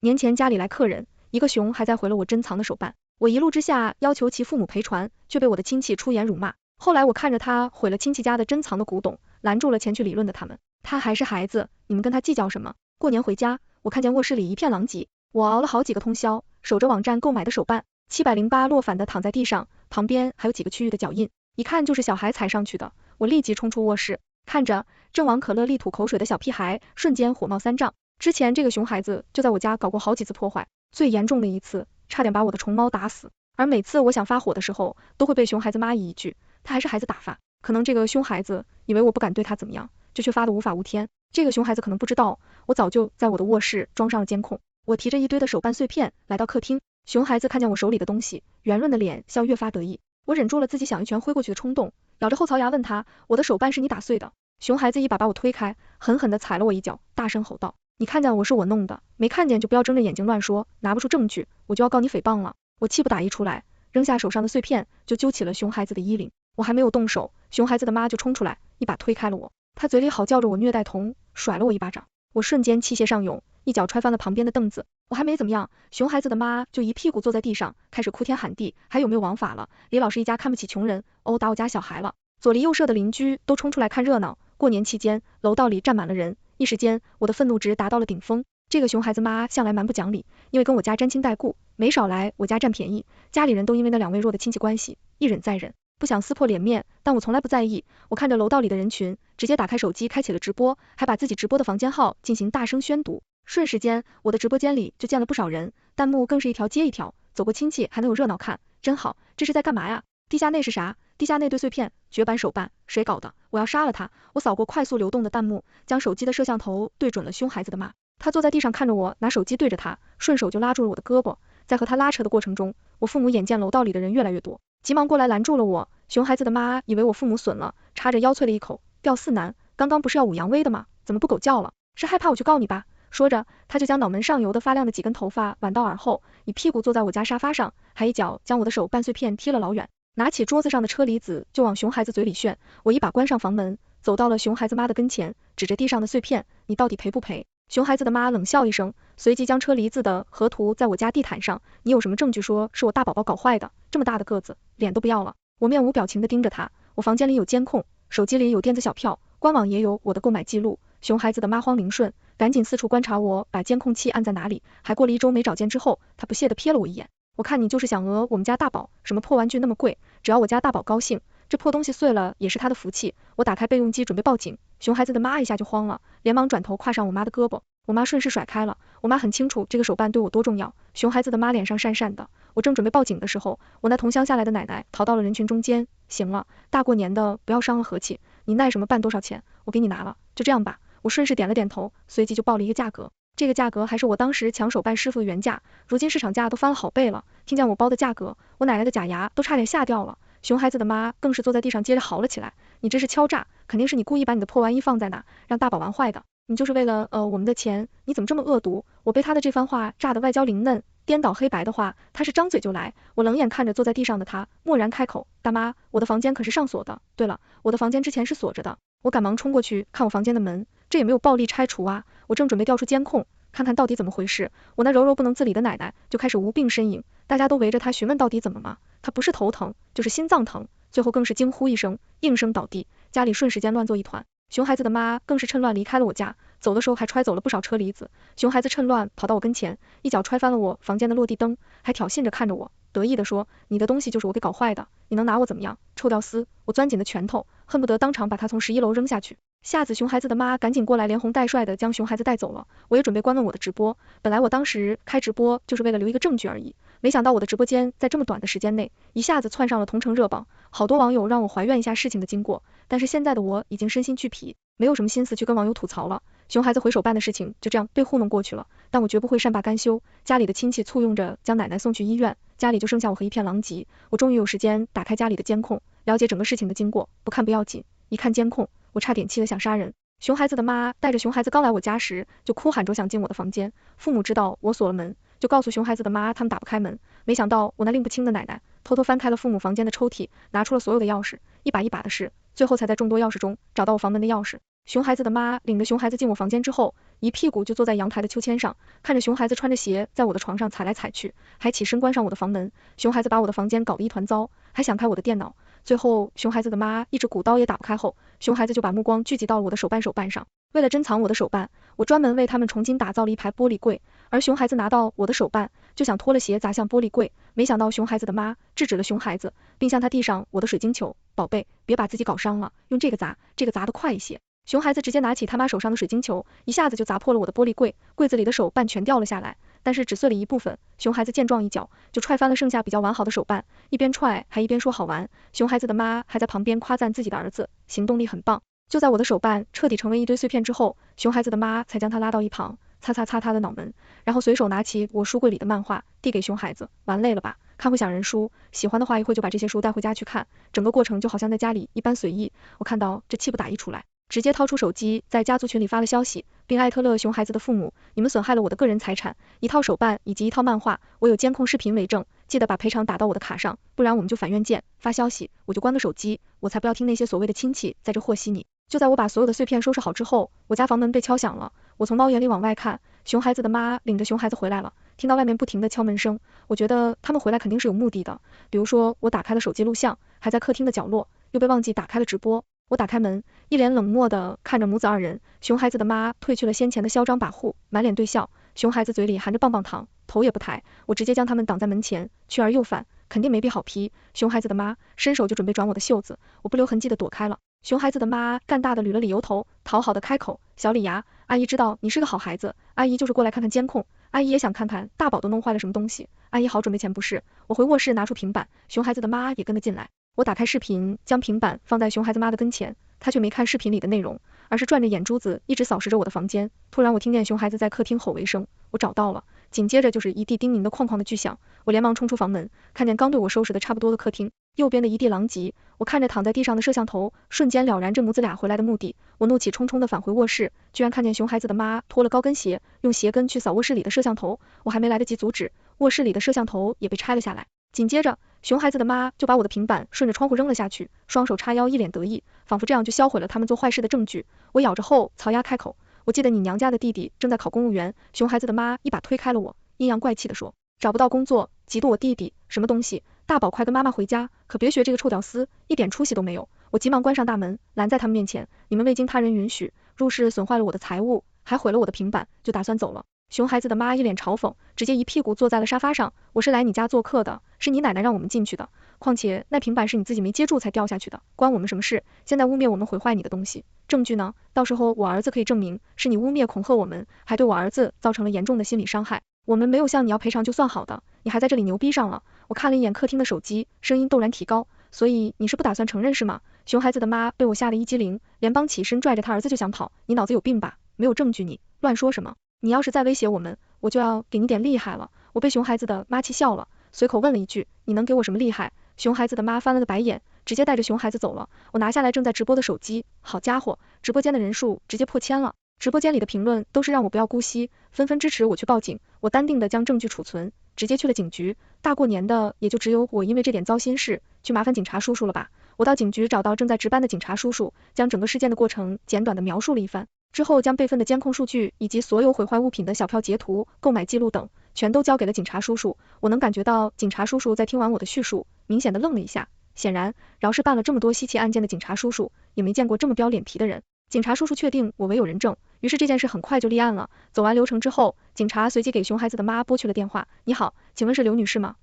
年前家里来客人，一个熊还在回了我珍藏的手办，我一怒之下要求其父母赔传，却被我的亲戚出言辱骂。后来我看着他毁了亲戚家的珍藏的古董，拦住了前去理论的他们。他还是孩子，你们跟他计较什么？过年回家，我看见卧室里一片狼藉，我熬了好几个通宵，守着网站购买的手办708落反的躺在地上，旁边还有几个区域的脚印，一看就是小孩踩上去的。我立即冲出卧室，看着正往可乐里吐口水的小屁孩，瞬间火冒三丈。之前这个熊孩子就在我家搞过好几次破坏，最严重的一次差点把我的虫猫打死，而每次我想发火的时候，都会被熊孩子骂一句，他还是孩子打发。可能这个熊孩子以为我不敢对他怎么样，就却发得无法无天。这个熊孩子可能不知道，我早就在我的卧室装上了监控。我提着一堆的手办碎片来到客厅，熊孩子看见我手里的东西，圆润的脸笑越发得意。我忍住了自己想一拳挥过去的冲动，咬着后槽牙问他，我的手办是你打碎的？熊孩子一把把我推开，狠狠地踩了我一脚，大声吼道，你看见我是我弄的，没看见就不要睁着眼睛乱说，拿不出证据我就要告你诽谤了。我气不打一处来，扔下手上的碎片就揪起了熊孩子的衣领。我还没有动手，熊孩子的妈就冲出来，一把推开了我，她嘴里好叫着我虐待童，甩了我一巴掌。我瞬间气血上涌，一脚踹翻了旁边的凳子。我还没怎么样，熊孩子的妈就一屁股坐在地上，开始哭天喊地，还有没有王法了？李老师一家看不起穷人，殴打我家小孩了。左邻右舍的邻居都冲出来看热闹。过年期间，楼道里站满了人，一时间我的愤怒值达到了顶峰。这个熊孩子妈向来蛮不讲理，因为跟我家沾亲带故，没少来我家占便宜。家里人都因为那两位弱的亲戚关系，一忍再忍，不想撕破脸面，但我从来不在意。我看着楼道里的人群，直接打开手机开启了直播，还把自己直播的房间号进行大声宣读。瞬时间，我的直播间里就建了不少人，弹幕更是一条接一条，走过亲戚还能有热闹看，真好。这是在干嘛呀？地下那是啥？地下那堆碎片，绝版手办，谁搞的？我要杀了他！我扫过快速流动的弹幕，将手机的摄像头对准了熊孩子的妈。他坐在地上看着我，拿手机对着他，顺手就拉住了我的胳膊。在和他拉扯的过程中，我父母眼见楼道里的人越来越多，急忙过来拦住了我。熊孩子的妈以为我父母损了，叉着腰啐了一口，吊四男，刚刚不是要武扬威的吗？怎么不狗叫了？是害怕我去告你吧？说着，他就将脑门上游的发亮的几根头发挽到耳后，一屁股坐在我家沙发上，还一脚将我的手办碎片踢了老远，拿起桌子上的车厘子就往熊孩子嘴里炫。我一把关上房门，走到了熊孩子妈的跟前，指着地上的碎片，你到底赔不赔？熊孩子的妈冷笑一声，随即将车厘子的河图在我家地毯上，你有什么证据说是我大宝宝搞坏的？这么大的个子，脸都不要了。我面无表情地盯着他，我房间里有监控，手机里有电子小票，官网也有我的购买记录。熊孩子的妈慌灵顺，赶紧四处观察我把监控器按在哪里，还过了1周没找见之后，她不屑地瞥了我一眼，我看你就是想讹我们家大宝，什么破玩具那么贵，只要我家大宝高兴，这破东西碎了也是他的福气。我打开备用机准备报警，熊孩子的妈一下就慌了，连忙转头跨上我妈的胳膊，我妈顺势甩开了。我妈很清楚这个手办对我多重要。熊孩子的妈脸上讪讪的，我正准备报警的时候，我那同乡下来的奶奶逃到了人群中间，行了，大过年的不要伤了和气，你耐什么办多少钱，我给你拿了，就这样吧。我顺势点了点头，随即就报了一个价格，这个价格还是我当时抢手办师傅的原价，如今市场价都翻了好倍了。听见我报的价格，我奶奶的假牙都差点吓掉了。熊孩子的妈更是坐在地上接着嚎了起来，你这是敲诈，肯定是你故意把你的破玩意放在那，让大宝玩坏的，你就是为了我们的钱，你怎么这么恶毒？我被他的这番话炸得外焦里嫩，颠倒黑白的话，他是张嘴就来。我冷眼看着坐在地上的他，蓦然开口，大妈，我的房间可是上锁的，对了，我的房间之前是锁着的。我赶忙冲过去看我房间的门，这也没有暴力拆除啊，我正准备调出监控看看到底怎么回事，我那柔柔不能自理的奶奶就开始无病呻吟，大家都围着她询问到底怎么嘛，她不是头疼就是心脏疼，最后更是惊呼一声，应声倒地，家里瞬时间乱作一团。熊孩子的妈更是趁乱离开了我家，走的时候还揣走了不少车厘子。熊孩子趁乱跑到我跟前，一脚踹翻了我房间的落地灯，还挑衅着看着我，得意地说，你的东西就是我给搞坏的，你能拿我怎么样？臭屌丝！我攥紧了拳头，恨不得当场把他从11楼扔下去。吓子熊孩子的妈赶紧过来，连哄带帅的将熊孩子带走了。我也准备关了我的直播，本来我当时开直播就是为了留一个证据而已，没想到我的直播间在这么短的时间内一下子窜上了同城热榜，好多网友让我还原一下事情的经过，但是现在的我已经身心俱疲，没有什么心思去跟网友吐槽了。熊孩子回手办的事情就这样被糊弄过去了，但我绝不会善罢甘休。家里的亲戚簇拥着将奶奶送去医院，家里就剩下我和一片狼藉。我终于有时间打开家里的监控，了解整个事情的经过，不看不要紧，一看监控，我差点气得想杀人。熊孩子的妈带着熊孩子刚来我家时，就哭喊着想进我的房间，父母知道我锁了门，就告诉熊孩子的妈他们打不开门，没想到我那拎不清的奶奶偷偷翻开了父母房间的抽屉，拿出了所有的钥匙，一把一把的试，最后才在众多钥匙中找到我房门的钥匙。熊孩子的妈领着熊孩子进我房间之后，一屁股就坐在阳台的秋千上，看着熊孩子穿着鞋在我的床上踩来踩去，还起身关上我的房门。熊孩子把我的房间搞得一团糟，还想开我的电脑。最后熊孩子的妈一直鼓捣也打不开后，熊孩子就把目光聚集到了我的手办上。为了珍藏我的手办，我专门为他们重新打造了一排玻璃柜，而熊孩子拿到我的手办，就想脱了鞋砸向玻璃柜，没想到熊孩子的妈制止了熊孩子，并向他递上我的水晶球，宝贝，别把自己搞伤了，用这个砸，这个砸得快一些。熊孩子直接拿起他妈手上的水晶球，一下子就砸破了我的玻璃柜，柜子里的手办全掉了下来，但是只碎了一部分。熊孩子见状一脚就踹翻了剩下比较完好的手办，一边踹还一边说好玩。熊孩子的妈还在旁边夸赞自己的儿子行动力很棒。就在我的手办彻底成为一堆碎片之后，熊孩子的妈才将他拉到一旁，擦他的脑门，然后随手拿起我书柜里的漫画递给熊孩子，玩累了吧？看会想人书，喜欢的话一会就把这些书带回家去看，整个过程就好像在家里一般随意。我看到这气不打一处来，直接掏出手机在家族群里发了消息，并艾特了熊孩子的父母，你们损害了我的个人财产，一套手办以及一套漫画，我有监控视频为证，记得把赔偿打到我的卡上，不然我们就法院见。发消息我就关个手机，我才不要听那些所谓的亲戚在这和稀泥。就在我把所有的碎片收拾好之后，我家房门被敲响了，我从猫眼里往外看，熊孩子的妈领着熊孩子回来了，听到外面不停的敲门声，我觉得他们回来肯定是有目的的，比如说我打开了手机录像，还在客厅的角落，又被忘记打开了直播。我打开门，一脸冷漠的看着母子二人，熊孩子的妈褪去了先前的嚣张跋扈，满脸对笑，熊孩子嘴里含着棒棒糖，头也不抬，我直接将他们挡在门前，去而又返，肯定没必好批。熊孩子的妈伸手就准备转我的袖子，我不留痕迹的躲开了。熊孩子的妈干大的捋了捋油头，讨好的开口，小李呀，阿姨知道你是个好孩子，阿姨就是过来看看监控，阿姨也想看看大宝都弄坏了什么东西，阿姨好准备钱不是？我回卧室拿出平板，熊孩子的妈也跟了进来。我打开视频，将平板放在熊孩子妈的跟前，她却没看视频里的内容，而是转着眼珠子一直扫视着我的房间。突然我听见熊孩子在客厅吼为声，我找到了，紧接着就是一地叮咛的哐哐的巨响，我连忙冲出房门，看见刚对我收拾的差不多的客厅，右边的一地狼藉，我看着躺在地上的摄像头，瞬间了然这母子俩回来的目的。我怒气冲冲的返回卧室，居然看见熊孩子的妈脱了高跟鞋，用鞋跟去扫卧室里的摄像头，我还没来得及阻止，卧室里的摄像头也被拆了下来。紧接着熊孩子的妈就把我的平板顺着窗户扔了下去，双手叉腰，一脸得意，仿佛这样就销毁了他们做坏事的证据。我咬着后槽牙开口，我记得你娘家的弟弟正在考公务员。熊孩子的妈一把推开了我，阴阳怪气的说，找不到工作嫉妒我弟弟什么东西，大宝快跟妈妈回家，可别学这个臭屌丝，一点出息都没有。我急忙关上大门，拦在他们面前，你们未经他人允许入室损坏了我的财物，还毁了我的平板，就打算走了。熊孩子的妈一脸嘲讽，直接一屁股坐在了沙发上，我是来你家做客的，是你奶奶让我们进去的，况且那平板是你自己没接住才掉下去的，关我们什么事？现在污蔑我们毁坏你的东西，证据呢？到时候我儿子可以证明是你污蔑恐吓我们，还对我儿子造成了严重的心理伤害，我们没有向你要赔偿就算好的，你还在这里牛逼上了。我看了一眼客厅的手机，声音骤然提高，所以你是不打算承认是吗？熊孩子的妈被我吓了一激灵，连忙起身拽着他儿子就想跑，你脑子有病吧？没有证据你乱说什么？你要是再威胁我们，我就要给你点厉害了。我被熊孩子的妈气笑了，随口问了一句，你能给我什么厉害？熊孩子的妈翻了个白眼，直接带着熊孩子走了。我拿下来正在直播的手机，好家伙，直播间的人数直接破千了，直播间里的评论都是让我不要姑息，纷纷支持我去报警。我淡定的将证据储存，直接去了警局。大过年的，也就只有我因为这点糟心事去麻烦警察叔叔了吧。我到警局找到正在值班的警察叔叔，将整个事件的过程简短的描述了一番。之后将备份的监控数据以及所有毁坏物品的小票截图、购买记录等全都交给了警察叔叔。我能感觉到警察叔叔在听完我的叙述，明显的愣了一下。显然，饶是办了这么多稀奇案件的警察叔叔，也没见过这么飙脸皮的人。警察叔叔确定我违有人证，于是这件事很快就立案了。走完流程之后，警察随即给熊孩子的妈拨去了电话。你好，请问是刘女士吗？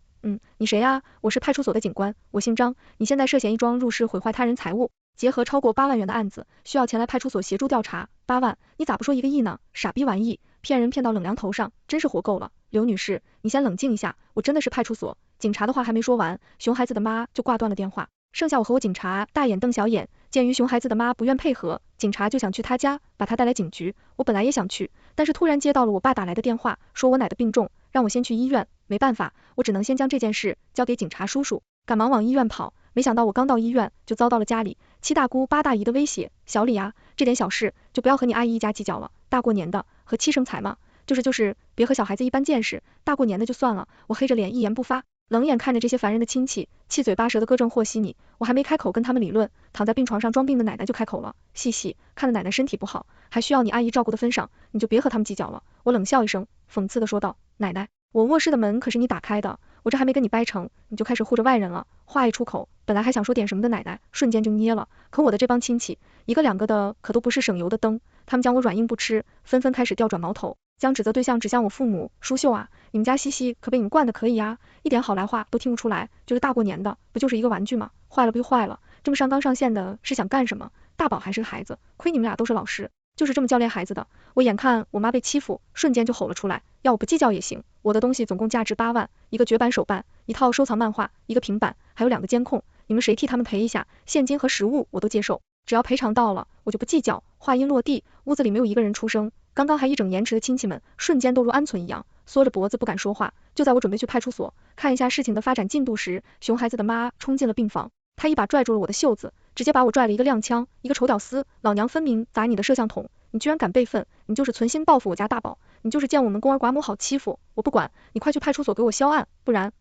你谁呀？我是派出所的警官，我姓张，你现在涉嫌一桩入室毁坏他人财物，结合超过8万元的案子，需要前来派出所协助调查。8万？你咋不说1个亿呢？傻逼玩意，骗人骗到冷凉头上，真是活够了。刘女士，你先冷静一下，我真的是派出所。警察的话还没说完，熊孩子的妈就挂断了电话，剩下我和我警察大眼瞪小眼。鉴于熊孩子的妈不愿配合，警察就想去他家把他带来警局。我本来也想去，但是突然接到了我爸打来的电话，说我奶的病重，让我先去医院。没办法，我只能先将这件事交给警察叔叔，赶忙往医院跑。没想到我刚到医院就遭到了家里7大姑8大姨的威胁。小李啊，这点小事就不要和你阿姨一家计较了，大过年的和气生财嘛，就是别和小孩子一般见识，大过年的就算了。我黑着脸一言不发。冷眼看着这些烦人的亲戚，七嘴八舌的各种和稀泥，我还没开口跟他们理论，躺在病床上装病的奶奶就开口了，细细，看着奶奶身体不好，还需要你阿姨照顾的份上，你就别和他们计较了。我冷笑一声，讽刺的说道，奶奶，我卧室的门可是你打开的，我这还没跟你掰成，你就开始护着外人了。话一出口，本来还想说点什么的奶奶，瞬间就捏了，可我的这帮亲戚，一个两个的可都不是省油的灯，他们将我软硬不吃，纷纷开始调转矛头，将指责对象指向我父母。淑秀啊，你们家西西可被你们惯的可以啊，一点好来话都听不出来，就是大过年的，不就是一个玩具吗？坏了不就坏了，这么上纲上线的是想干什么？大宝还是个孩子，亏你们俩都是老师，就是这么教练孩子的。我眼看我妈被欺负，瞬间就吼了出来，要我不计较也行，我的东西总共价值8万，一个绝版手办，一套收藏漫画，一个平板，还有2个监控，你们谁替他们赔一下，现金和实物我都接受，只要赔偿到了，我就不计较。话音落地，屋子里没有一个人出声，刚刚还一整延迟的亲戚们，瞬间都如鹌鹑一样，缩着脖子不敢说话。就在我准备去派出所看一下事情的发展进度时，熊孩子的妈冲进了病房，她一把拽住了我的袖子，直接把我拽了一个踉跄，一个丑屌丝，老娘分明砸你的摄像筒，你居然敢备份，你就是存心报复我家大宝，你就是见我们孤儿寡母好欺负，我不管，你快去派出所给我销案，不然，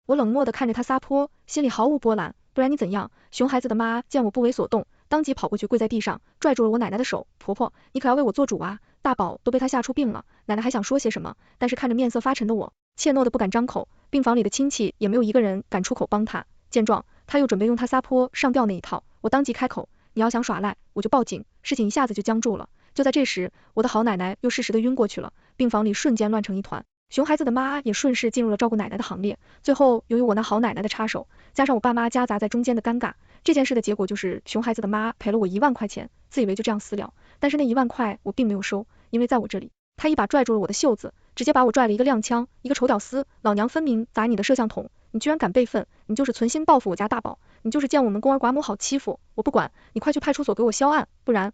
我冷漠的看着他撒泼，心里毫无波澜，不然你怎样？熊孩子的妈见我不为所动，当即跑过去跪在地上，拽住了我奶奶的手，婆婆，你可要为我做主啊，大宝都被他吓出病了。奶奶还想说些什么，但是看着面色发沉的我，怯懦的不敢张口，病房里的亲戚也没有一个人敢出口帮他。见状，他又准备用他撒泼上吊那一套，我当即开口，你要想耍赖，我就报警。事情一下子就僵住了。就在这时，我的好奶奶又适时的晕过去了，病房里瞬间乱成一团。熊孩子的妈也顺势进入了照顾奶奶的行列，最后由于我那好奶奶的插手，加上我爸妈夹杂在中间的尴尬，这件事的结果就是熊孩子的妈赔了我1万块钱，自以为就这样私了，但是那1万块我并没有收，因为在我这里，他一把拽住了我的袖子，直接把我拽了一个踉跄，一个丑屌丝，老娘分明砸你的摄像筒，你居然敢备份，你就是存心报复我家大宝，你就是见我们孤儿寡母好欺负，我不管，你快去派出所给我销案，不然，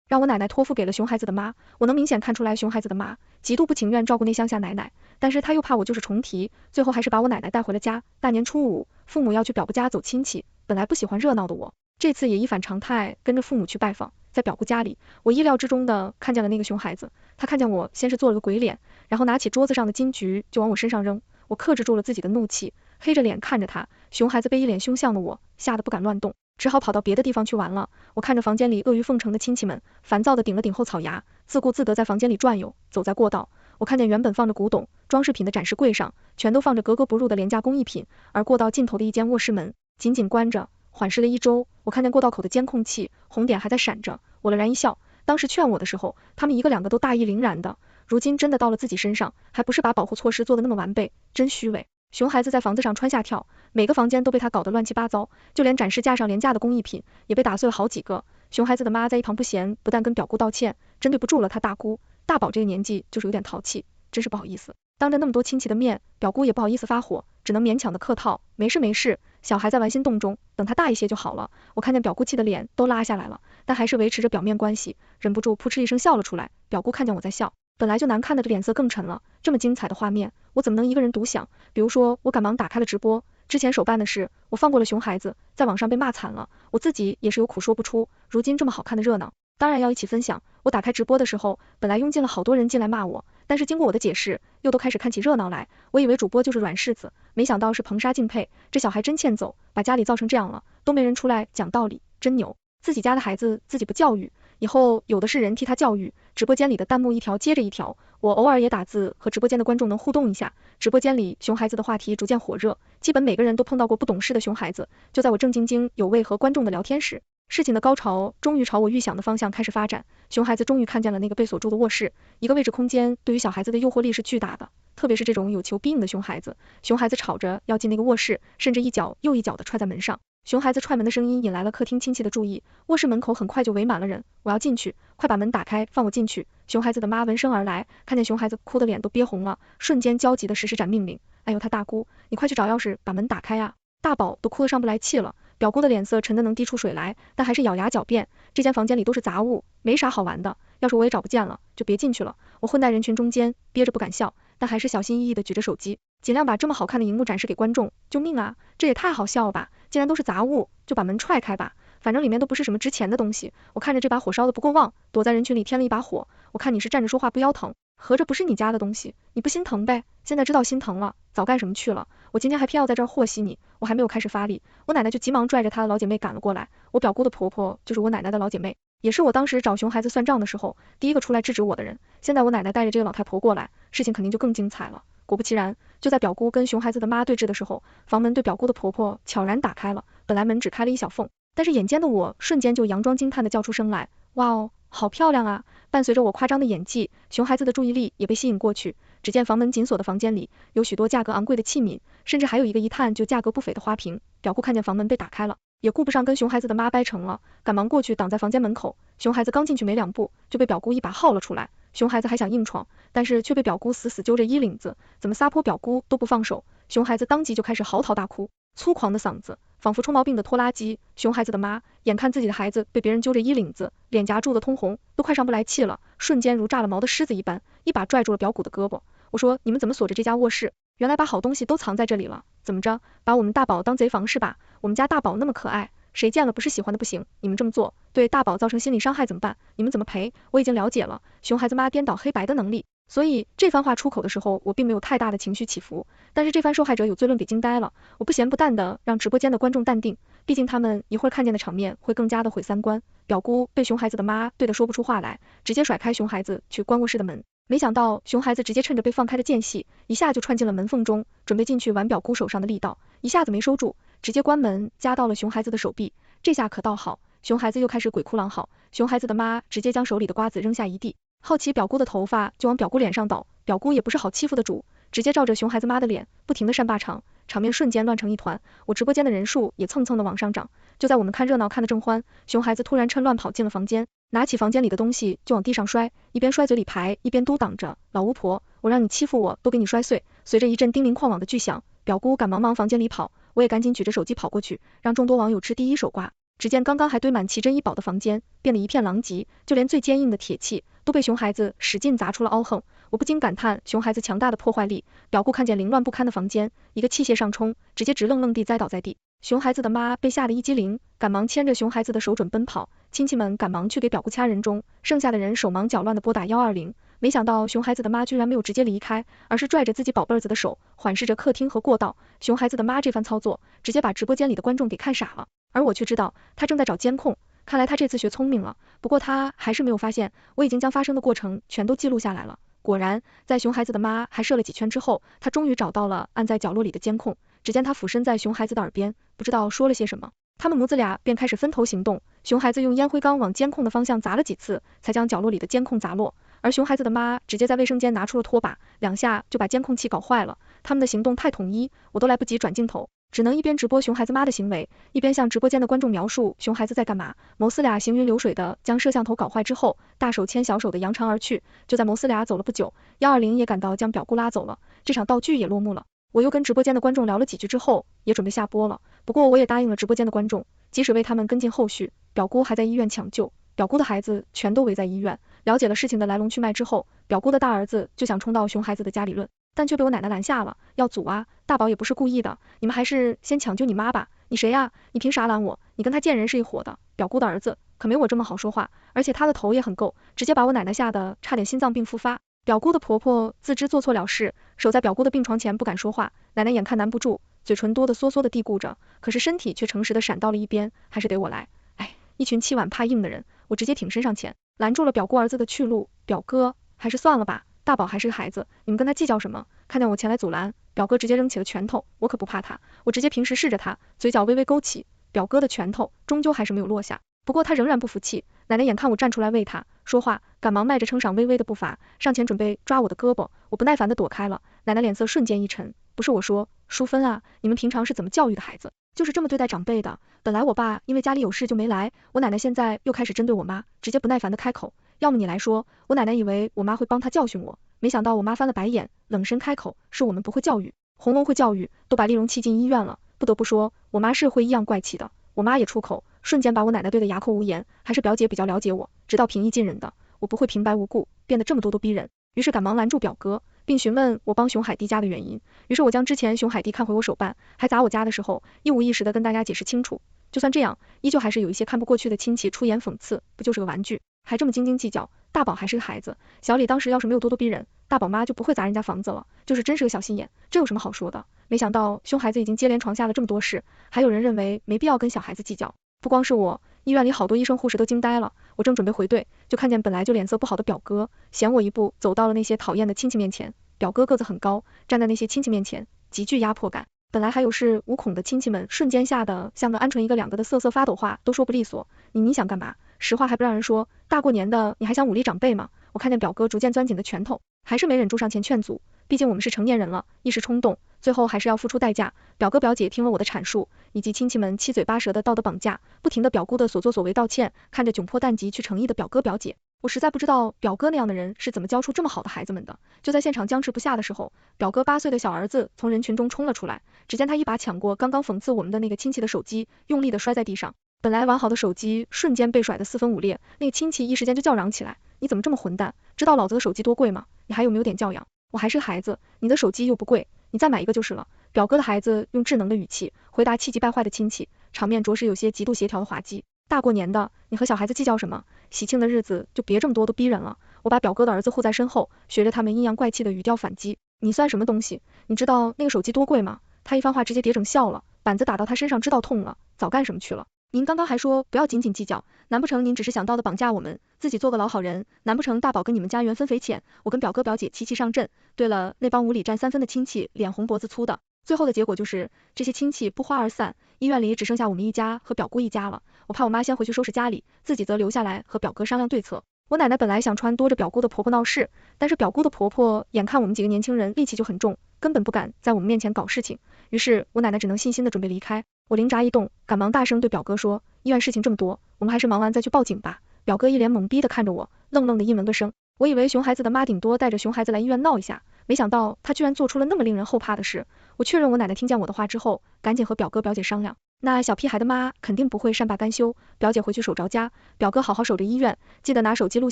让我奶奶托付给了熊孩子的妈。我能明显看出来熊孩子的妈极度不情愿照顾那乡下奶奶，但是她又怕我就是重提，最后还是把我奶奶带回了家。大年初5，父母要去表姑家走亲戚，本来不喜欢热闹的我，这次也一反常态跟着父母去拜访。在表姑家里，我意料之中的看见了那个熊孩子，他看见我先是做了个鬼脸，然后拿起桌子上的金桔就往我身上扔，我克制住了自己的怒气，黑着脸看着他，熊孩子被一脸凶相的我吓得不敢乱动，只好跑到别的地方去玩了。我看着房间里阿谀奉承的亲戚们，烦躁的顶了顶后槽牙，自顾自地在房间里转悠。走在过道，我看见原本放着古董装饰品的展示柜上，全都放着格格不入的廉价工艺品，而过道尽头的一间卧室门紧紧关着。缓视了1周，我看见过道口的监控器红点还在闪着，我了然一笑。当时劝我的时候，他们一个两个都大义凛然的，如今真的到了自己身上，还不是把保护措施做得那么完备，真虚伪。熊孩子在房子上蹿下跳，每个房间都被他搞得乱七八糟，就连展示架上廉价的工艺品也被打碎了好几个。熊孩子的妈在一旁不闲，不但跟表姑道歉，真对不住了他大姑。大宝这个年纪就是有点淘气，真是不好意思，当着那么多亲戚的面，表姑也不好意思发火，只能勉强的客套，没事，小孩在玩心动中，等他大一些就好了。我看见表姑气的脸都拉下来了，但还是维持着表面关系，忍不住扑哧一声笑了出来。表姑看见我在笑，本来就难看的脸色更沉了，这么精彩的画面，我怎么能一个人独享？比如说，我赶忙打开了直播，之前手办的事，我放过了熊孩子，在网上被骂惨了，我自己也是有苦说不出，如今这么好看的热闹，当然要一起分享。我打开直播的时候，本来涌进了好多人进来骂我，但是经过我的解释，又都开始看起热闹来。我以为主播就是软柿子，没想到是硼砂敬佩，这小孩真欠揍，把家里造成这样了，都没人出来讲道理，真牛。自己家的孩子自己不教育，以后有的是人替他教育。直播间里的弹幕一条接着一条，我偶尔也打字和直播间的观众能互动一下。直播间里熊孩子的话题逐渐火热，基本每个人都碰到过不懂事的熊孩子。就在我正津津有味和观众的聊天时，事情的高潮终于朝我预想的方向开始发展。熊孩子终于看见了那个被锁住的卧室，一个位置空间对于小孩子的诱惑力是巨大的，特别是这种有求必应的熊孩子。熊孩子吵着要进那个卧室，甚至一脚又一脚的踹在门上。熊孩子踹门的声音引来了客厅亲戚的注意，卧室门口很快就围满了人。我要进去，快把门打开，放我进去。熊孩子的妈闻声而来，看见熊孩子哭的脸都憋红了，瞬间焦急的实施斩命令。哎呦他大姑，你快去找钥匙把门打开啊！大宝都哭得上不来气了，表姑的脸色沉得能滴出水来，但还是咬牙狡辩，这间房间里都是杂物，没啥好玩的，要是我也找不见了，就别进去了。我混在人群中间，憋着不敢笑，但还是小心翼翼地举着手机，尽量把这么好看的荧幕展示给观众。救命啊，这也太好笑了吧，既然都是杂物，就把门踹开吧，反正里面都不是什么值钱的东西。我看着这把火烧得不够旺，躲在人群里添了一把火，我看你是站着说话不腰疼，合着不是你家的东西，你不心疼呗？现在知道心疼了，早干什么去了？我今天还偏要在这儿和稀你，我还没有开始发力，我奶奶就急忙拽着她的老姐妹赶了过来。我表姑的婆婆就是我奶奶的老姐妹，也是我当时找熊孩子算账的时候第一个出来制止我的人。现在我奶奶带着这个老太婆过来，事情肯定就更精彩了。果不其然，就在表姑跟熊孩子的妈对峙的时候，房门对表姑的婆婆悄然打开了，本来门只开了一小缝，但是眼尖的我瞬间就佯装惊叹的叫出声来，哇哦，好漂亮啊！伴随着我夸张的演技，熊孩子的注意力也被吸引过去。只见房门紧锁的房间里有许多价格昂贵的器皿，甚至还有一个一看就价格不菲的花瓶。表姑看见房门被打开了，也顾不上跟熊孩子的妈掰成了，赶忙过去挡在房间门口。熊孩子刚进去没2步，就被表姑一把薅了出来。熊孩子还想硬闯，但是却被表姑死死揪着衣领子，怎么撒泼表姑都不放手。熊孩子当即就开始嚎啕大哭，粗犷的嗓子仿佛充毛病的拖拉机。熊孩子的妈眼看自己的孩子被别人揪着衣领子，脸颊蛀得通红，都快上不来气了，瞬间如炸了毛的狮子一般，一把拽住了表姑的胳膊。我说，你们怎么锁着这家卧室？原来把好东西都藏在这里了，怎么着，把我们大宝当贼房是吧？我们家大宝那么可爱，谁见了不是喜欢的不行，你们这么做对大宝造成心理伤害怎么办？你们怎么赔？我已经了解了熊孩子妈颠倒黑白的能力，所以这番话出口的时候我并没有太大的情绪起伏，但是这番受害者有罪论给惊呆了。我不咸不淡的让直播间的观众淡定，毕竟他们一会儿看见的场面会更加的毁三观。表姑被熊孩子的妈对得说不出话来，直接甩开熊孩子去关卧室的门，没想到熊孩子直接趁着被放开的间隙，一下就窜进了门缝中，准备进去挽表姑手上的力道，一下子没收住，直接关门夹到了熊孩子的手臂。这下可倒好，熊孩子又开始鬼哭狼嚎，熊孩子的妈直接将手里的瓜子扔下一地，好奇表姑的头发就往表姑脸上倒，表姑也不是好欺负的主，直接照着熊孩子妈的脸不停的扇巴掌，场面瞬间乱成一团。我直播间的人数也蹭蹭的往上涨，就在我们看热闹看得正欢，熊孩子突然趁乱跑进了房间，拿起房间里的东西就往地上摔，一边摔嘴里牌一边嘟囔着，老巫婆，我让你欺负我都给你摔碎。随着一阵叮铃哐啷的巨响，表姑赶忙往房间里跑，我也赶紧举着手机跑过去，让众多网友吃第一手瓜。只见刚刚还堆满奇珍异宝的房间变得一片狼藉，就连最坚硬的铁器都被熊孩子使劲砸出了凹痕。我不禁感叹熊孩子强大的破坏力。表姑看见凌乱不堪的房间，一个器械上冲，直接直愣愣地栽倒在地。熊孩子的妈被吓得一激灵，赶忙牵着熊孩子的手准奔跑，亲戚们赶忙去给表姑掐人中，剩下的人手忙脚乱的拨打120。没想到熊孩子的妈居然没有直接离开，而是拽着自己宝贝儿子的手环视着客厅和过道。熊孩子的妈这番操作直接把直播间里的观众给看傻了，而我却知道他正在找监控，看来他这次学聪明了。不过他还是没有发现我已经将发生的过程全都记录下来了。果然在熊孩子的妈还射了几圈之后，他终于找到了按在角落里的监控，只见他俯身在熊孩子的耳边不知道说了些什么，他们母子俩便开始分头行动。熊孩子用烟灰缸往监控的方向砸了几次，才将角落里的监控砸落，而熊孩子的妈直接在卫生间拿出了拖把，2下就把监控器搞坏了。他们的行动太统一，我都来不及转镜头，只能一边直播熊孩子妈的行为，一边向直播间的观众描述熊孩子在干嘛。谋斯俩行云流水的将摄像头搞坏之后，大手牵小手的扬长而去。就在谋斯俩走了不久，120也赶到将表姑拉走了，这场道具也落幕了。我又跟直播间的观众聊了几句之后，也准备下播了。不过我也答应了直播间的观众，即使为他们跟进后续，表姑还在医院抢救，表姑的孩子全都围在医院。了解了事情的来龙去脉之后，表姑的大儿子就想冲到熊孩子的家里论，但却被我奶奶拦下了，要阻啊，大宝也不是故意的，你们还是先抢救你妈吧。你谁呀？你凭啥拦我？你跟他贱人是一伙的。表姑的儿子可没我这么好说话，而且他的头也很够，直接把我奶奶吓得差点心脏病复发。表姑的婆婆自知做错了事，守在表姑的病床前不敢说话，奶奶眼看难不住，嘴唇哆得嗦嗦的嘀咕着，可是身体却诚实的闪到了一边，还是得我来。哎，一群欺碗怕硬的人，我直接挺身上前，拦住了表姑儿子的去路。表哥，还是算了吧，大宝还是个孩子，你们跟他计较什么？看见我前来阻拦，表哥直接扔起了拳头，我可不怕他，我直接平时视着他，嘴角微微勾起，表哥的拳头终究还是没有落下，不过他仍然不服气。奶奶眼看我站出来喂他说话，赶忙迈着称赏微微的步伐上前准备抓我的胳膊，我不耐烦的躲开了。奶奶脸色瞬间一沉，不是我说，淑芬啊，你们平常是怎么教育的孩子？就是这么对待长辈的。本来我爸因为家里有事就没来，我奶奶现在又开始针对我妈，直接不耐烦的开口，要么你来说。我奶奶以为我妈会帮她教训我，没想到我妈翻了白眼，冷声开口，是我们不会教育，红龙会教育，都把丽蓉气进医院了。不得不说，我妈是会异样怪气的。我妈也出口，瞬间把我奶奶对的哑口无言，还是表姐比较了解我，知道平易近人的，我不会平白无故变得这么咄咄逼人，于是赶忙拦住表哥，并询问我帮熊海蒂家的原因。于是我将之前熊海蒂看回我手办，还砸我家的时候，一五一十的跟大家解释清楚。就算这样，依旧还是有一些看不过去的亲戚出言讽刺，不就是个玩具，还这么斤斤计较，大宝还是个孩子，小李当时要是没有咄咄逼人，大宝妈就不会砸人家房子了，就是真是个小心眼，这有什么好说的？没想到凶孩子已经接连闯下了这么多事，还有人认为没必要跟小孩子计较。不光是我，医院里好多医生护士都惊呆了。我正准备回队，就看见本来就脸色不好的表哥，先我一步走到了那些讨厌的亲戚面前。表哥个子很高，站在那些亲戚面前，极具压迫感。本来还有恃无恐的亲戚们，瞬间吓得像个鹌鹑一个两个的瑟瑟发抖，话都说不利索。你想干嘛？实话还不让人说，大过年的你还想忤逆长辈吗？我看见表哥逐渐攥紧的拳头，还是没忍住上前劝阻，毕竟我们是成年人了，一时冲动，最后还是要付出代价。表哥表姐听了我的阐述，以及亲戚们七嘴八舌的道德绑架，不停的表姑的所作所为道歉，看着窘迫蛋急去诚意的表哥表姐，我实在不知道表哥那样的人是怎么教出这么好的孩子们的。就在现场僵持不下的时候，表哥8岁的小儿子从人群中冲了出来，只见他一把抢过刚刚讽刺我们的那个亲戚的手机，用力的摔在地上，本来完好的手机瞬间被甩得4分5裂，那个亲戚一时间就叫嚷起来，你怎么这么混蛋，知道老子的手机多贵吗？你还有没有点教养？我还是个孩子，你的手机又不贵，你再买一个就是了。表哥的孩子用智能的语气回答气急败坏的亲戚，场面着实有些极度协调的滑稽。大过年的，你和小孩子计较什么？喜庆的日子就别这么多都逼人了。我把表哥的儿子护在身后，学着他们阴阳怪气的语调反击，你算什么东西？你知道那个手机多贵吗？他一番话直接跌整笑了，板子打到他身上知道痛了，早干什么去了？您刚刚还说不要斤斤计较，难不成您只是想到的绑架我们，自己做个老好人？难不成大宝跟你们家缘分匪浅？我跟表哥表姐齐齐上阵。对了，那帮无理占3分的亲戚脸红脖子粗的，最后的结果就是这些亲戚不欢而散，医院里只剩下我们一家和表姑一家了。我怕我妈先回去收拾家里，自己则留下来和表哥商量对策。我奶奶本来想撺掇着表姑的婆婆闹事，但是表姑的婆婆眼看我们几个年轻人戾气就很重，根本不敢在我们面前搞事情，于是我奶奶只能悻悻的准备离开。我灵眨一动，赶忙大声对表哥说，医院事情这么多，我们还是忙完再去报警吧。表哥一脸懵逼的看着我，愣愣的应了个声。我以为熊孩子的妈顶多带着熊孩子来医院闹一下，没想到他居然做出了那么令人后怕的事。我确认我奶奶听见我的话之后，赶紧和表哥表姐商量，那小屁孩的妈肯定不会善罢甘休，表姐回去守着家，表哥好好守着医院，记得拿手机录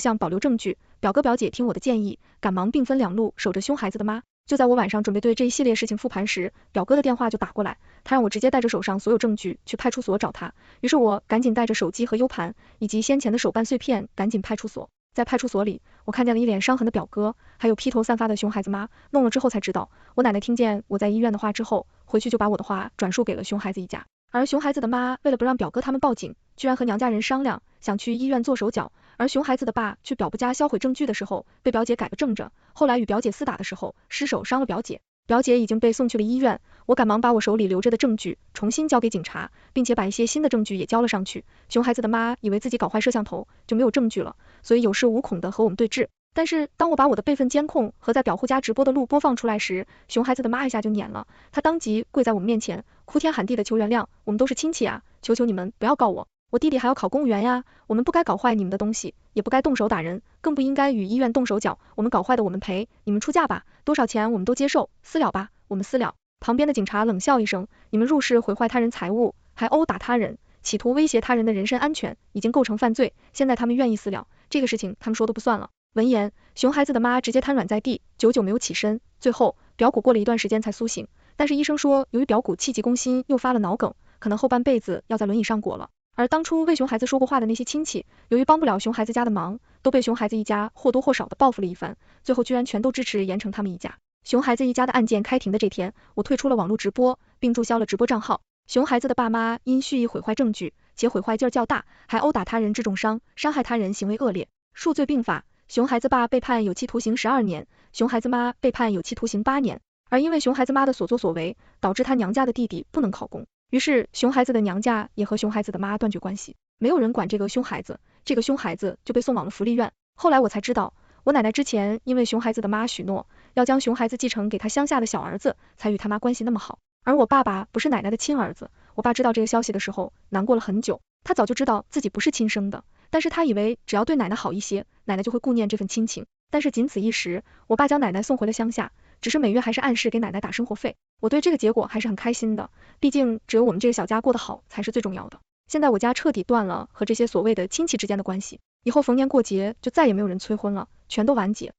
像保留证据。表哥表姐听我的建议，赶忙兵分2路守着凶孩子的妈。就在我晚上准备对这一系列事情复盘时，表哥的电话就打过来，他让我直接带着手上所有证据去派出所找他。于是我赶紧带着手机和 U 盘以及先前的手办碎片赶紧派出所。在派出所里，我看见了一脸伤痕的表哥，还有披头散发的熊孩子妈。弄了之后才知道，我奶奶听见我在医院的话之后，回去就把我的话转述给了熊孩子一家。而熊孩子的妈为了不让表哥他们报警，居然和娘家人商量，想去医院做手脚。而熊孩子的爸去表不家销毁证据的时候，被表姐改个正着，后来与表姐厮打的时候，失手伤了表姐。表姐已经被送去了医院，我赶忙把我手里留着的证据重新交给警察，并且把一些新的证据也交了上去。熊孩子的妈以为自己搞坏摄像头就没有证据了，所以有恃无恐的和我们对峙。但是当我把我的备份监控和在表户家直播的录播放出来时，熊孩子的妈一下就撵了，她当即跪在我们面前，哭天喊地的求原谅，我们都是亲戚啊，求求你们不要告我，我弟弟还要考公务员呀，我们不该搞坏你们的东西，也不该动手打人，更不应该与医院动手脚，我们搞坏的我们赔，你们出价吧，多少钱我们都接受，私了吧，我们私了。旁边的警察冷笑一声，你们入室毁坏他人财物，还殴打他人，企图威胁他人的人身安全，已经构成犯罪，现在他们愿意私了，这个事情他们说都不算了。闻言，熊孩子的妈直接瘫软在地，久久没有起身。最后，表骨过了一段时间才苏醒，但是医生说，由于表骨气急攻心，又发了脑梗，可能后半辈子要在轮椅上裹了。而当初为熊孩子说过话的那些亲戚，由于帮不了熊孩子家的忙，都被熊孩子一家或多或少的报复了一番，最后居然全都支持严惩他们一家。熊孩子一家的案件开庭的这天，我退出了网络直播，并注销了直播账号。熊孩子的爸妈因蓄意毁坏证据，且毁坏劲儿较大，还殴打他人致重伤，伤害他人行为恶劣，数罪并罚。熊孩子爸被判有期徒刑12年，熊孩子妈被判有期徒刑8年。而因为熊孩子妈的所作所为，导致他娘家的弟弟不能考公，于是熊孩子的娘家也和熊孩子的妈断绝关系，没有人管这个熊孩子，这个熊孩子就被送往了福利院。后来我才知道，我奶奶之前因为熊孩子的妈许诺要将熊孩子继承给他乡下的小儿子，才与他妈关系那么好。而我爸爸不是奶奶的亲儿子，我爸知道这个消息的时候难过了很久，他早就知道自己不是亲生的，但是他以为只要对奶奶好一些，奶奶就会顾念这份亲情。但是仅此一时，我爸将奶奶送回了乡下，只是每月还是按时给奶奶打生活费。我对这个结果还是很开心的，毕竟只有我们这个小家过得好才是最重要的。现在我家彻底断了和这些所谓的亲戚之间的关系，以后逢年过节就再也没有人催婚了，全都完结。